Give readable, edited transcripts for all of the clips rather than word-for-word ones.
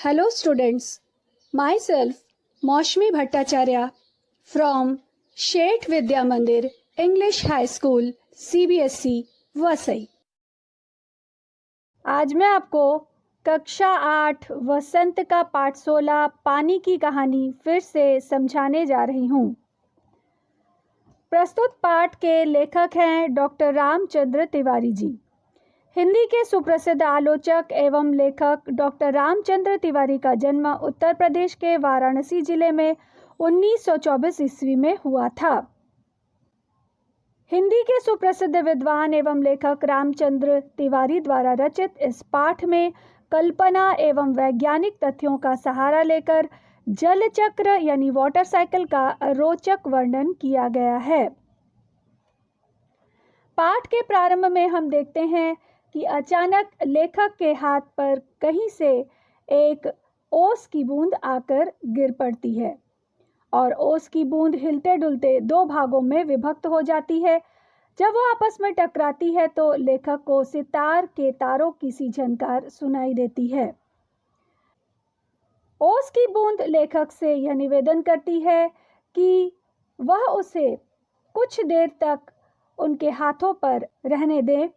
Hello students, myself Maushmi Bhattacharya from Shet Vidya Mandir English High School CBSE Vasai. आज मैं आपको कक्षा 8 वसंत का पाठ 16 पानी की कहानी फिर से समझाने जा रही हूँ। प्रस्तुत पाठ के लेखक हैं डॉक्टर रामचंद्र तिवारी जी। हिंदी के सुप्रसिद्ध आलोचक एवं लेखक डॉक्टर रामचंद्र तिवारी का जन्म उत्तर प्रदेश के वाराणसी जिले में 1924 ईस्वी में हुआ था। हिंदी के सुप्रसिद्ध विद्वान एवं लेखक रामचंद्र तिवारी द्वारा रचित इस पाठ में कल्पना एवं वैज्ञानिक तथ्यों का सहारा लेकर जल चक्र यानी वाटर साइकिल का रोचक वर्णन किया गया है। पाठ के प्रारंभ में हम देखते हैं कि अचानक लेखक के हाथ पर कहीं से एक ओस की बूंद आकर गिर पड़ती है और ओस की बूंद हिलते डुलते दो भागों में विभक्त हो जाती है। जब वो आपस में टकराती है तो लेखक को सितार के तारों की सी झनकार सुनाई देती है। ओस की बूंद लेखक से यह निवेदन करती है कि वह उसे कुछ देर तक उनके हाथों पर रहने दें।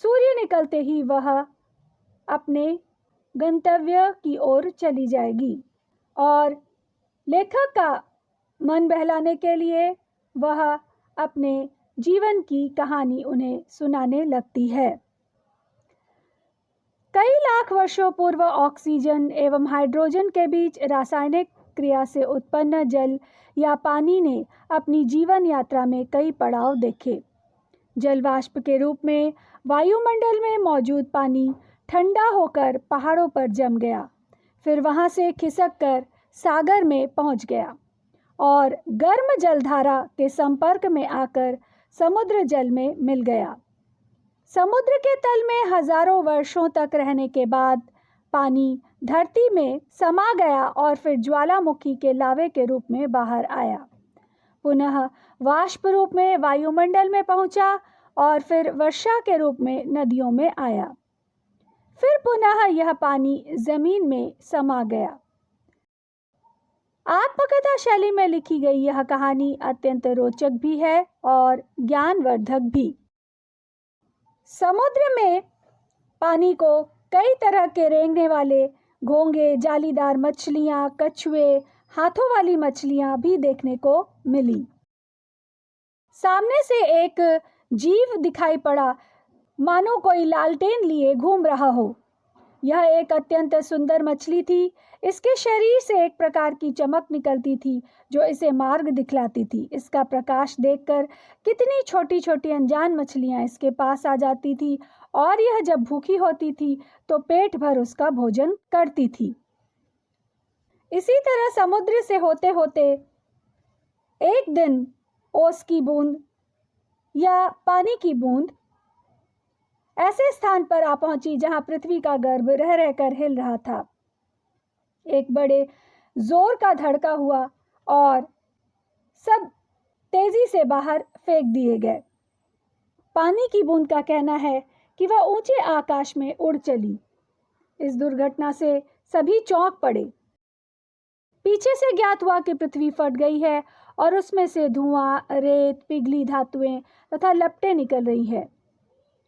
सूर्य निकलते ही वह अपने गंतव्य की ओर चली जाएगी और लेखक का मन बहलाने के लिए वह अपने जीवन की कहानी उन्हें सुनाने लगती है। कई लाख वर्षों पूर्व ऑक्सीजन एवं हाइड्रोजन के बीच रासायनिक क्रिया से उत्पन्न जल या पानी ने अपनी जीवन यात्रा में कई पड़ाव देखे। जल वाष्प के रूप में वायुमंडल में मौजूद पानी ठंडा होकर पहाड़ों पर जम गया, फिर वहां से खिसक सागर में पहुंच गया और गर्म जलधारा के संपर्क में आकर समुद्र जल में मिल गया। समुद्र के तल में हजारों वर्षों तक रहने के बाद पानी धरती में समा गया और फिर ज्वालामुखी के लावे के रूप में बाहर आया, पुनः वाष्प रूप में वायुमंडल में पहुंचा और फिर वर्षा के रूप में नदियों में आया, फिर पुनः यह पानी जमीन में समा गया। आत्मकथा शैली में लिखी गई यह कहानी अत्यंत रोचक भी है और ज्ञानवर्धक भी। समुद्र में पानी को कई तरह के रेंगने वाले घोंगे, जालीदार मछलियां, कछुए, हाथों वाली मछलियां भी देखने को मिली। सामने से एक जीव दिखाई पड़ा, मानो कोई लालटेन लिए घूम रहा हो। यह एक अत्यंत सुंदर मछली थी। इसके शरीर से एक प्रकार की चमक निकलती थी जो इसे मार्ग दिखलाती थी। इसका प्रकाश देखकर कितनी छोटी छोटी अनजान मछलियां इसके पास आ जाती थी और यह जब भूखी होती थी तो पेट भर उसका भोजन करती थी। इसी तरह समुद्र से होते होते एक दिन ओस की बूंद या पानी की बूंद ऐसे स्थान पर आ पहुंची जहां पृथ्वी का गर्भ रह रहकर हिल रहा था। एक बड़े जोर का धड़का हुआ और सब तेजी से बाहर फेंक दिए गए। पानी की बूंद का कहना है कि वह ऊंचे आकाश में उड़ चली। इस दुर्घटना से सभी चौंक पड़े। पीछे से ज्ञात हुआ कि पृथ्वी फट गई है और उसमें से धुआं, रेत, पिघली धातुएं तथा लपटें निकल रही है।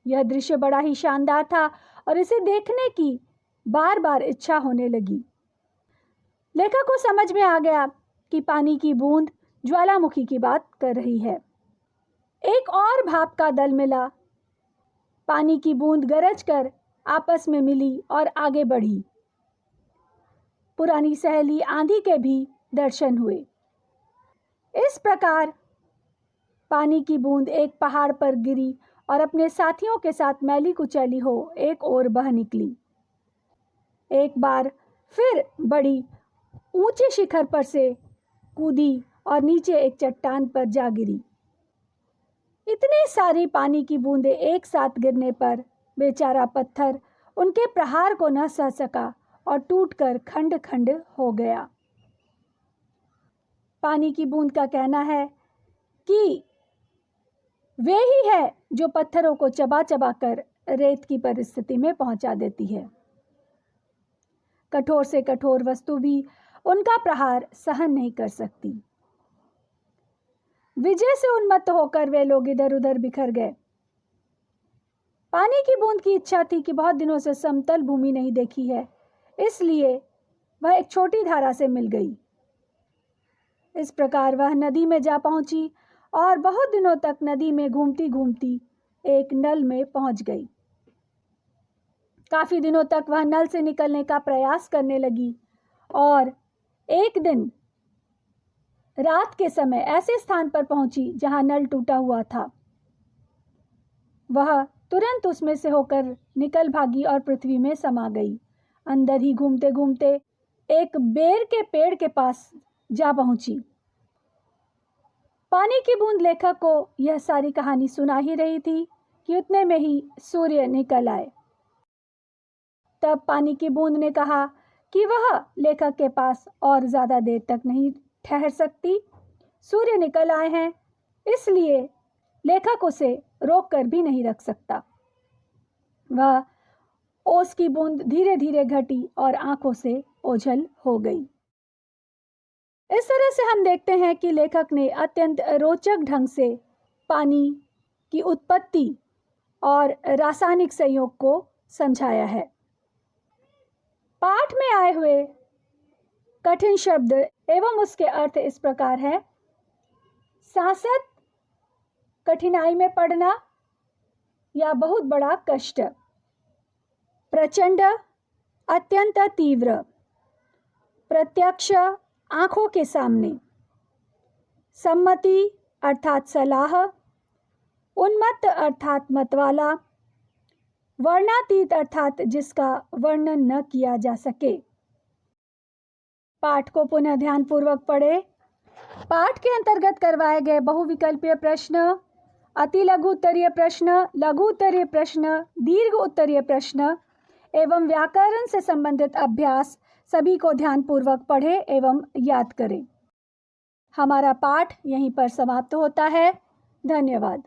यह दृश्य बड़ा ही शानदार था और इसे देखने की बार बार इच्छा होने लगी। लेखक को समझ में आ गया कि पानी की बूंद ज्वालामुखी की बात कर रही है। एक और भाप का दल मिला। पानी की बूंद गरज कर आपस में मिली और आगे बढ़ी। पुरानी सहेली आंधी के भी दर्शन हुए। इस प्रकार पानी की बूंद एक पहाड़ पर गिरी और अपने साथियों के साथ मैली कुचैली हो एक ओर बह निकली। एक बार फिर बड़ी ऊंचे शिखर पर से कूदी और नीचे एक चट्टान पर जा गिरी। इतनी सारी पानी की बूंदें एक साथ गिरने पर बेचारा पत्थर उनके प्रहार को न सह सका और टूटकर खंड खंड हो गया। पानी की बूंद का कहना है कि वे ही है जो पत्थरों को चबा चबा कर रेत की परिस्थिति में पहुंचा देती है। कठोर से कठोर वस्तु भी उनका प्रहार सहन नहीं कर सकती। विजय से उन्मत्त होकर वे लोग इधर उधर बिखर गए। पानी की बूंद की इच्छा थी कि बहुत दिनों से समतल भूमि नहीं देखी है, इसलिए वह एक छोटी धारा से मिल गई। इस प्रकार वह नदी में जा पहुंची और बहुत दिनों तक नदी में घूमती घूमती एक नल में पहुंच गई। काफी दिनों तक वह नल से निकलने का प्रयास करने लगी और एक दिन रात के समय ऐसे स्थान पर पहुंची जहां नल टूटा हुआ था। वह तुरंत उसमें से होकर निकल भागी और पृथ्वी में समा गई। अंदर ही घूमते घूमते एक बेर के पेड़ के पास जा पहुंची। पानी की बूंद लेखक को यह सारी कहानी सुना ही रही थी कि उतने में ही सूर्य निकल आए। तब पानी की बूंद ने कहा कि वह लेखक के पास और ज्यादा देर तक नहीं ठहर सकती। सूर्य निकल आए हैं, इसलिए लेखक उसे रोक कर भी नहीं रख सकता। वह ओस की बूंद धीरे धीरे घटी और आंखों से ओझल हो गई। इस तरह से हम देखते हैं कि लेखक ने अत्यंत रोचक ढंग से पानी की उत्पत्ति और रासायनिक संयोग को समझाया है। पाठ में आए हुए कठिन शब्द एवं उसके अर्थ इस प्रकार है। सांसत, कठिनाई में पड़ना या बहुत बड़ा कष्ट। प्रचंड, अत्यंत तीव्र। प्रत्यक्ष, आंखों के सामने। सम्मति अर्थात सलाह। उन्मत्त अर्थात मतवाला। वर्णातीत अर्थात जिसका वर्णन न किया जा सके। पाठ को पुनः ध्यानपूर्वक पढ़े। पाठ के अंतर्गत करवाए गए बहुविकल्पीय प्रश्न, अति लघु उत्तरीय प्रश्न, लघु उत्तरीय प्रश्न, दीर्घ उत्तरीय प्रश्न एवं व्याकरण से संबंधित अभ्यास सभी को ध्यानपूर्वक पढ़े एवं याद करें। हमारा पाठ यहीं पर समाप्त होता है। धन्यवाद।